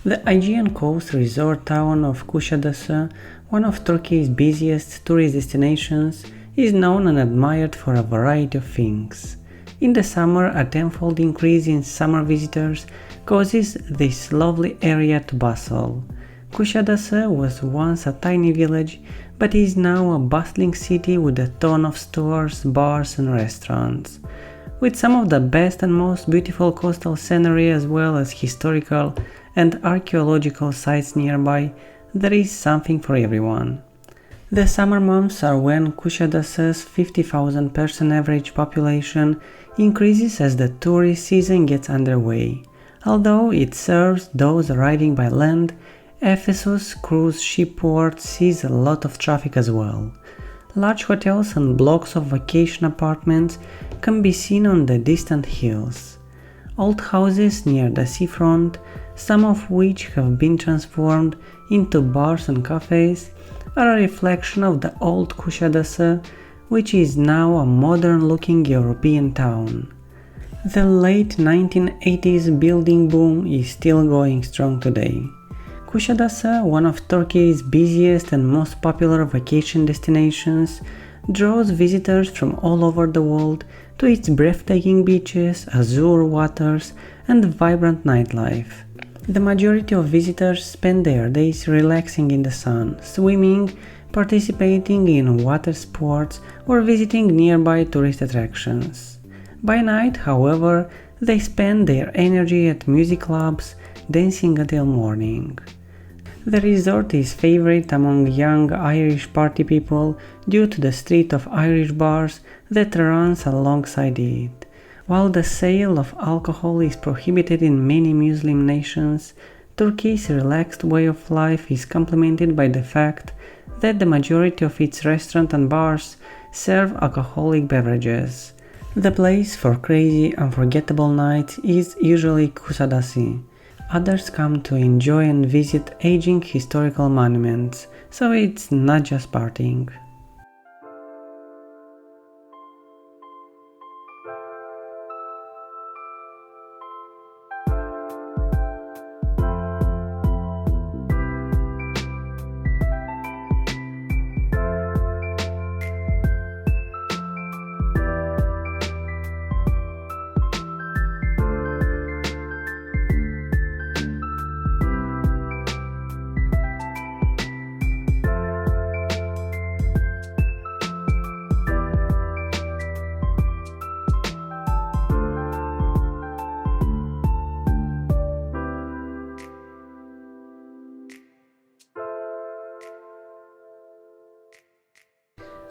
The Aegean coast resort town of Kusadasi, one of Turkey's busiest tourist destinations, is known and admired for a variety of things. In the summer, a tenfold increase in summer visitors causes this lovely area to bustle. Kusadasi was once a tiny village, but is now a bustling city with a ton of stores, bars and restaurants. With some of the best and most beautiful coastal scenery as well as historical and archaeological sites nearby, there is something for everyone. The summer months are when Kusadasi's 50,000 person average population increases as the tourist season gets underway. Although it serves those arriving by land, Ephesus cruise ship port sees a lot of traffic as well. Large hotels and blocks of vacation apartments can be seen on the distant hills. Old houses near the seafront, some of which have been transformed into bars and cafes, are a reflection of the old Kusadasi, which is now a modern-looking European town. The late 1980s building boom is still going strong today. Kusadasi, one of Turkey's busiest and most popular vacation destinations, draws visitors from all over the world to its breathtaking beaches, azure waters, and vibrant nightlife. The majority of visitors spend their days relaxing in the sun, swimming, participating in water sports, or visiting nearby tourist attractions. By night, however, they spend their energy at music clubs, dancing until morning. The resort is favorite among young Irish party people due to the street of Irish bars that runs alongside it. While the sale of alcohol is prohibited in many Muslim nations, Turkey's relaxed way of life is complemented by the fact that the majority of its restaurants and bars serve alcoholic beverages. The place for crazy, unforgettable nights is usually Kusadasi. Others come to enjoy and visit aging historical monuments, so it's not just partying.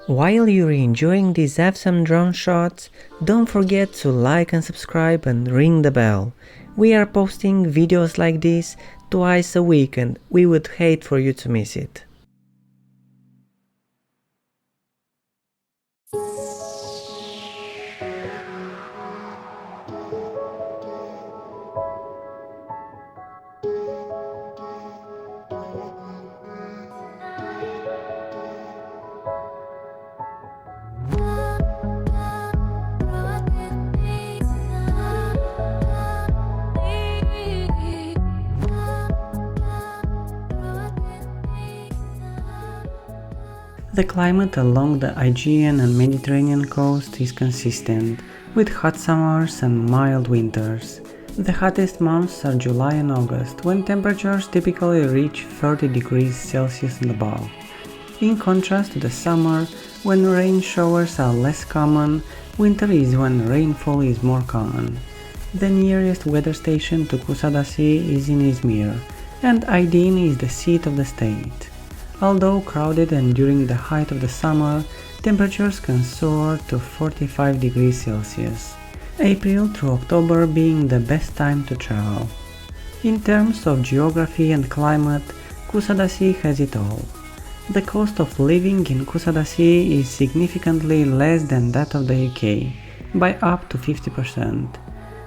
While you're enjoying these awesome drone shots, don't forget to like and subscribe and ring the bell. We are posting videos like this twice a week and we would hate for you to miss it. The climate along the Aegean and Mediterranean coast is consistent, with hot summers and mild winters. The hottest months are July and August, when temperatures typically reach 30 degrees Celsius and above. In contrast to the summer, when rain showers are less common, winter is when rainfall is more common. The nearest weather station to Kusadasi is in Izmir, and Aydin is the seat of the state. Although crowded and during the height of the summer, temperatures can soar to 45 degrees Celsius. April through October being the best time to travel. In terms of geography and climate, Kusadasi has it all. The cost of living in Kusadasi is significantly less than that of the UK, by up to 50%.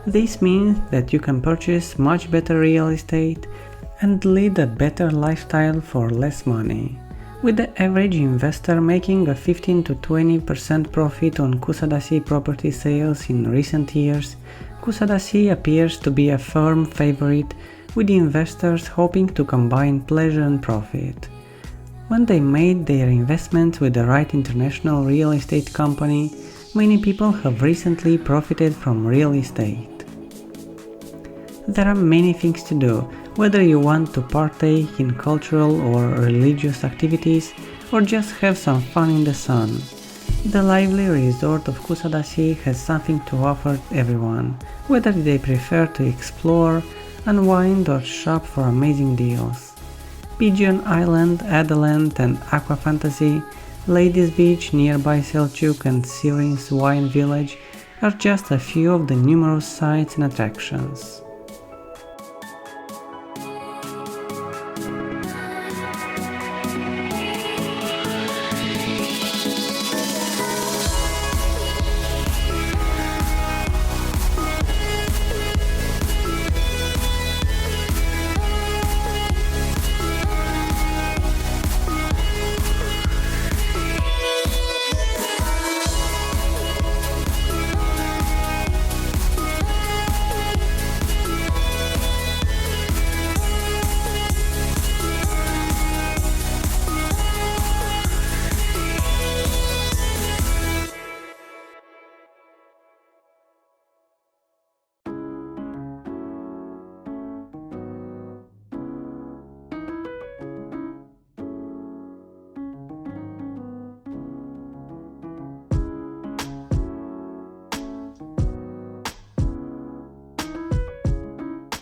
This means that you can purchase much better real estate and lead a better lifestyle for less money. With the average investor making a 15 to 20% profit on Kusadasi property sales in recent years, Kusadasi appears to be a firm favorite with investors hoping to combine pleasure and profit. When they made their investments with the right international real estate company, many people have recently profited from real estate. There are many things to do, whether you want to partake in cultural or religious activities or just have some fun in the sun. The lively resort of Kusadasi has something to offer everyone, whether they prefer to explore, unwind or shop for amazing deals. Pigeon Island, Adeland and Aqua Fantasy, Ladies Beach nearby Selçuk and Sirin's Wine Village are just a few of the numerous sites and attractions.